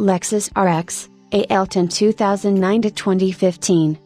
Lexus RX AL10 2009 to 2015.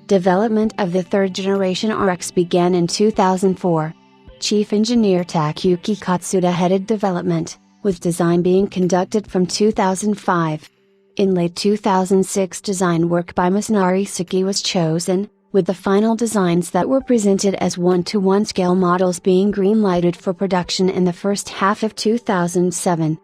Development of the third generation RX began in 2004. Chief Engineer Takeuchi Katsuda headed development, with design being conducted from 2005. In late 2006, design work by Masanari Suki was chosen, with the final designs that were presented as 1:1 scale models being green-lighted for production in the first half of 2007.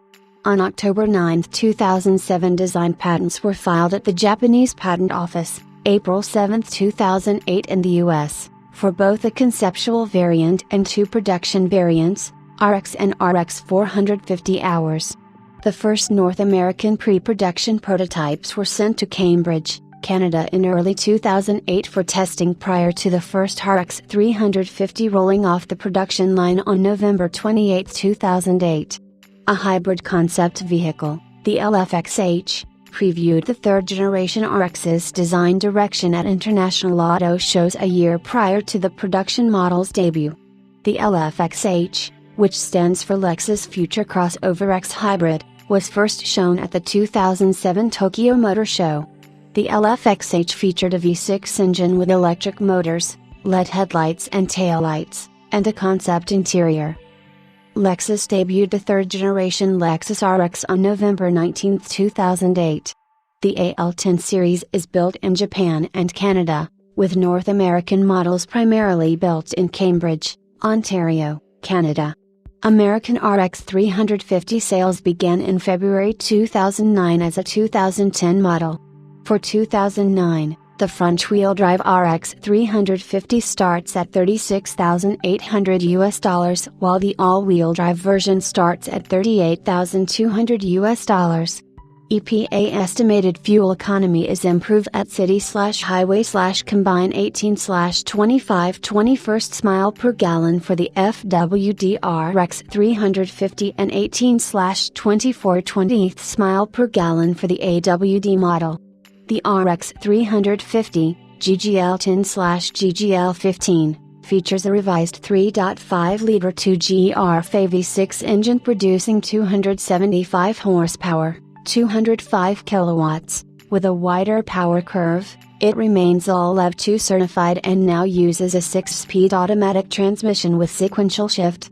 On October 9, 2007, design patents were filed at the Japanese Patent Office, April 7, 2008 in the US, for both a conceptual variant and two production variants, RX and RX 450 hours. The first North American pre-production prototypes were sent to Cambridge, Canada in early 2008 for testing prior to the first RX 350 rolling off the production line on November 28, 2008. A hybrid concept vehicle, the LFXH, previewed the third generation RX's design direction at international auto shows a year prior to the production model's debut. The LFXH, which stands for Lexus Future Crossover X Hybrid, was first shown at the 2007 Tokyo Motor Show. The LFXH featured a V6 engine with electric motors, LED headlights and taillights, and a concept interior. Lexus debuted the third generation Lexus RX on November 19, 2008. The AL10 series is built in Japan and Canada, with North American models primarily built in Cambridge, Ontario, Canada. American RX 350 sales began in February 2009 as a 2010 model. For 2009, the front-wheel drive RX 350 starts at $36,800 while the all-wheel drive version starts at $38,200. EPA estimated fuel economy is improved at city/highway/combine 18/25 miles per gallon for the FWD RX 350 and 18/24 miles per gallon for the AWD model. The RX 350, GGL10/GGL15, features a revised 3.5-liter 2GR V6 engine producing 275 horsepower, 205 kilowatts, with a wider power curve. It remains all EV2 certified and now uses a 6-speed automatic transmission with sequential shift.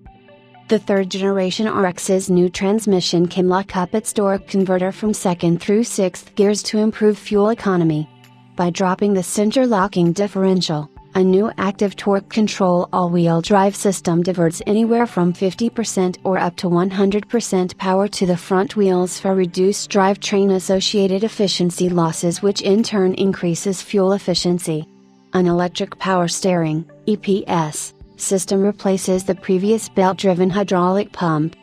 The third generation RX's new transmission can lock up its torque converter from 2nd through 6th gears to improve fuel economy. By dropping the center locking differential, a new active torque control all-wheel drive system diverts anywhere from 50% or up to 100% power to the front wheels for reduced drivetrain associated efficiency losses, which in turn increases fuel efficiency. An electric power steering, EPS, system replaces the previous belt-driven hydraulic pump.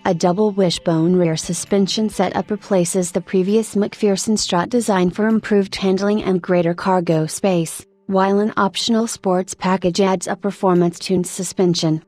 A double wishbone rear suspension setup replaces the previous McPherson strut design for improved handling and greater cargo space, while an optional sports package adds a performance-tuned suspension.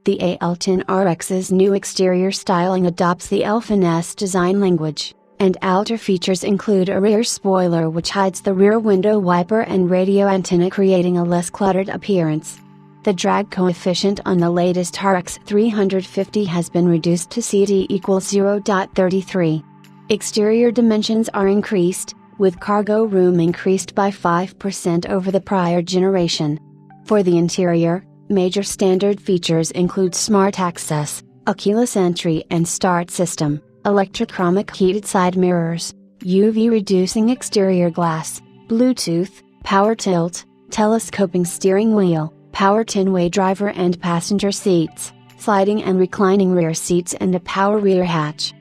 The AL10 RX's new exterior styling adopts the L/S design language, and outer features include a rear spoiler which hides the rear window wiper and radio antenna, creating a less cluttered appearance. The drag coefficient on the latest RX 350 has been reduced to CD equals 0.33. Exterior dimensions are increased, with cargo room increased by 5% over the prior generation. For the interior, major standard features include smart access, a keyless entry and start system, electrochromic heated side mirrors, UV reducing exterior glass, Bluetooth, power tilt, telescoping steering wheel, power 10-way driver and passenger seats, sliding and reclining rear seats and a power rear hatch.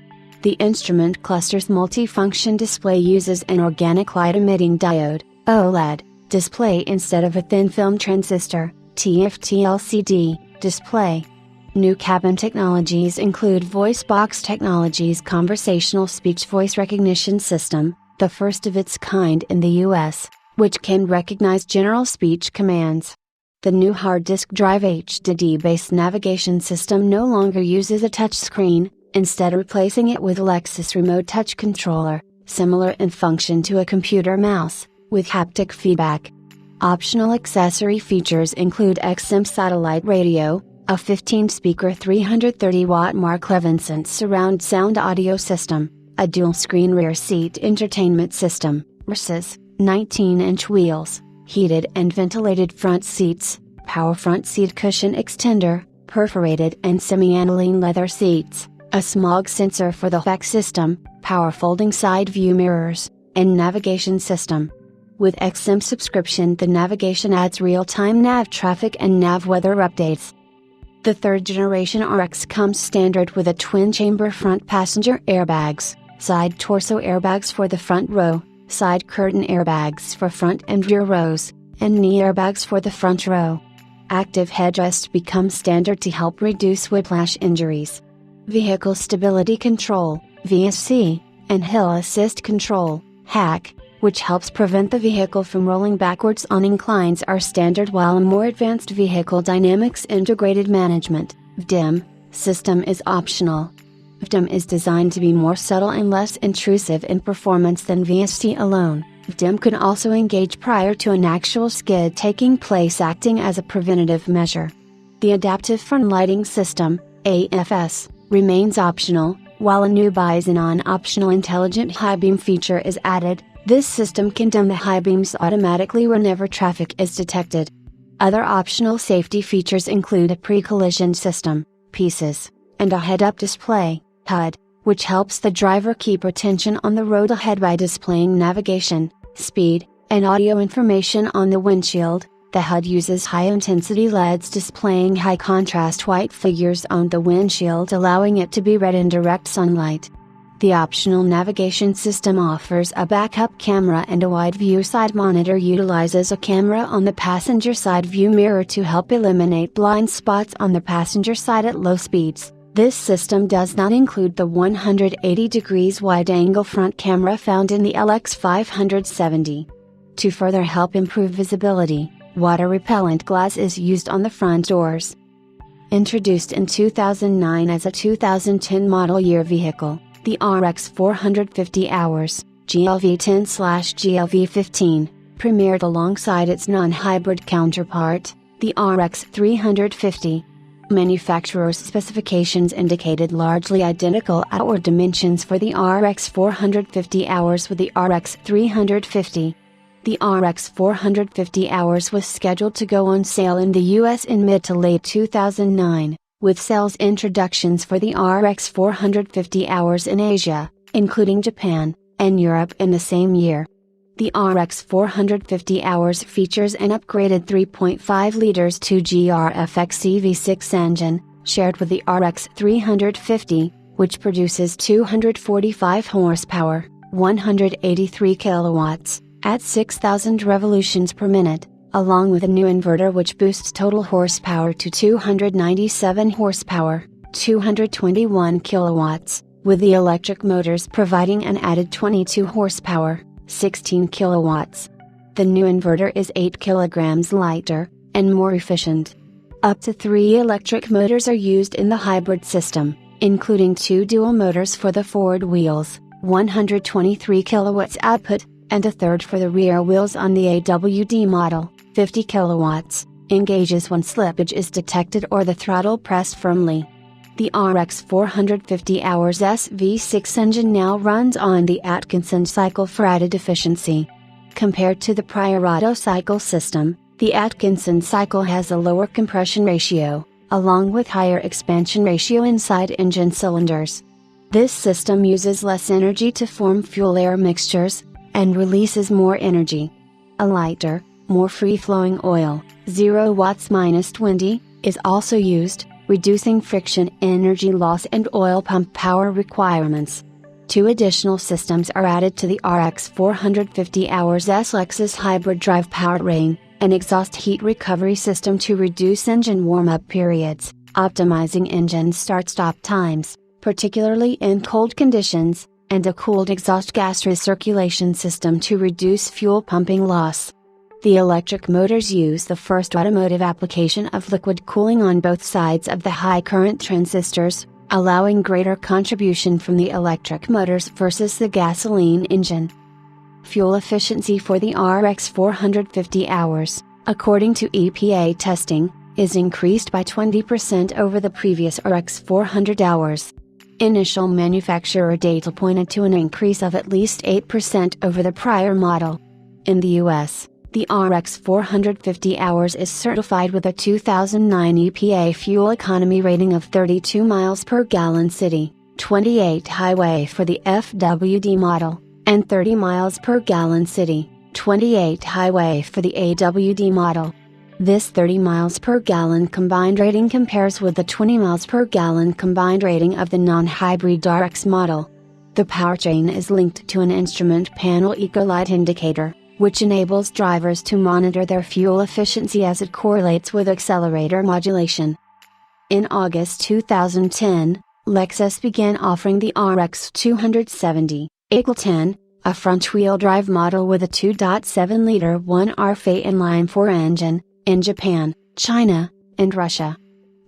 The instrument cluster's multifunction display uses an organic light-emitting diode, OLED, display instead of a thin-film transistor, TFT LCD, display. New cabin technologies include VoiceBox Technologies conversational speech voice recognition system, the first of its kind in the US, which can recognize general speech commands. The new hard disk drive HDD-based navigation system no longer uses a touchscreen, instead replacing it with Lexus Remote Touch Controller, similar in function to a computer mouse, with haptic feedback. Optional accessory features include XM satellite radio, a 15-speaker 330-watt Mark Levinson surround sound audio system, a dual-screen rear seat entertainment system, RSES, 19-inch wheels, heated and ventilated front seats, power front seat cushion extender, perforated and semi-aniline leather seats, a smog sensor for the back system, power folding side view mirrors, and navigation system. With XM subscription, the navigation adds real-time nav traffic and nav weather updates. The third generation RX comes standard with a twin-chamber front passenger airbags, side torso airbags for the front row, side curtain airbags for front and rear rows, and knee airbags for the front row. Active headrest becomes standard to help reduce whiplash injuries. Vehicle Stability Control, VSC, and Hill Assist Control, HAC, which helps prevent the vehicle from rolling backwards on inclines, are standard, while a more advanced Vehicle Dynamics Integrated Management, VDIM, system is optional. VDIM is designed to be more subtle and less intrusive in performance than VSC alone. VDIM can also engage prior to an actual skid taking place, acting as a preventative measure. The Adaptive Front Lighting System, AFS, remains optional, while a new Bisonon optional intelligent high beam feature is added. This system can dim the high beams automatically whenever traffic is detected. Other optional safety features include a pre-collision system, PISAs, and a head-up display, HUD, which helps the driver keep attention on the road ahead by displaying navigation, speed, and audio information on the windshield. The HUD uses high-intensity LEDs displaying high-contrast white figures on the windshield, allowing it to be read in direct sunlight. The optional navigation system offers a backup camera and a wide view side monitor, utilizes a camera on the passenger side view mirror to help eliminate blind spots on the passenger side at low speeds. This system does not include the 180 degrees wide-angle front camera found in the LX 570. To further help improve visibility, water-repellent glass is used on the front doors. Introduced in 2009 as a 2010 model year vehicle, the RX 450 Hours, GLV10/GLV15, premiered alongside its non-hybrid counterpart, the RX 350. Manufacturer's specifications indicated largely identical outward dimensions for the RX 450 Hours with the RX 350. The RX 450 Hours was scheduled to go on sale in the US in mid to late 2009, with sales introductions for the RX 450 Hours in Asia, including Japan, and Europe in the same year. The RX 450 Hours features an upgraded 3.5 liters 2GR-FXE V6 engine, shared with the RX 350, which produces 245 horsepower, 183 kilowatts, at 6,000 revolutions per minute, along with a new inverter which boosts total horsepower to 297 horsepower, 221 kilowatts, with the electric motors providing an added 22 horsepower, 16 kilowatts. The new inverter is 8 kilograms lighter, and more efficient. Up to 3 electric motors are used in the hybrid system, including 2 dual motors for the forward wheels, 123 kilowatts output, and a third for the rear wheels on the AWD model, 50 kilowatts, engages when slippage is detected or the throttle pressed firmly. The RX 450 Hours SV6 engine now runs on the Atkinson cycle for added efficiency. Compared to the prior Otto cycle system, the Atkinson cycle has a lower compression ratio, along with higher expansion ratio inside engine cylinders. This system uses less energy to form fuel-air mixtures, and releases more energy. A lighter, more free-flowing oil, 0 watts -20, is also used, reducing friction energy loss and oil pump power requirements. 2 additional systems are added to the RX 450 Hours Lexus hybrid drive powertrain, an exhaust heat recovery system to reduce engine warm-up periods, optimizing engine start-stop times, particularly in cold conditions, and a cooled exhaust gas recirculation system to reduce fuel pumping loss. The electric motors use the first automotive application of liquid cooling on both sides of the high current transistors, allowing greater contribution from the electric motors versus the gasoline engine. Fuel efficiency for the RX 450 Hours, according to EPA testing, is increased by 20% over the previous RX 400 Hours. Initial manufacturer data pointed to an increase of at least 8% over the prior model. In the US, the RX 450 hours is certified with a 2009 EPA fuel economy rating of 32 miles per gallon city, 28 highway for the FWD model, and 30 miles per gallon city, 28 highway for the AWD model. This 30 miles per gallon combined rating compares with the 20 miles per gallon combined rating of the non-hybrid RX model. The powertrain is linked to an instrument panel Ecolite indicator, which enables drivers to monitor their fuel efficiency as it correlates with accelerator modulation. In August 2010, Lexus began offering the RX 270 AL10, a front-wheel drive model with a 2.7-liter 1RF inline-4 engine, in Japan, China, and Russia.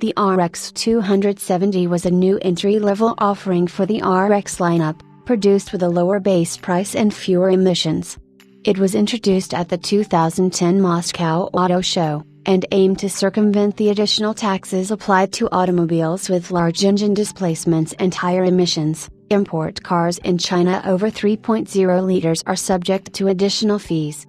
The RX 270 was a new entry-level offering for the RX lineup, produced with a lower base price and fewer emissions. It was introduced at the 2010 Moscow Auto Show, and aimed to circumvent the additional taxes applied to automobiles with large engine displacements and higher emissions. Import cars in China over 3.0 liters are subject to additional fees.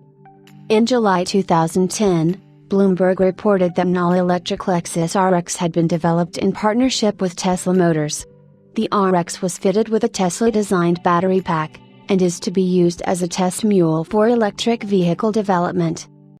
In July 2010, Bloomberg reported that an all-electric Lexus RX had been developed in partnership with Tesla Motors. The RX was fitted with a Tesla-designed battery pack, and is to be used as a test mule for electric vehicle development.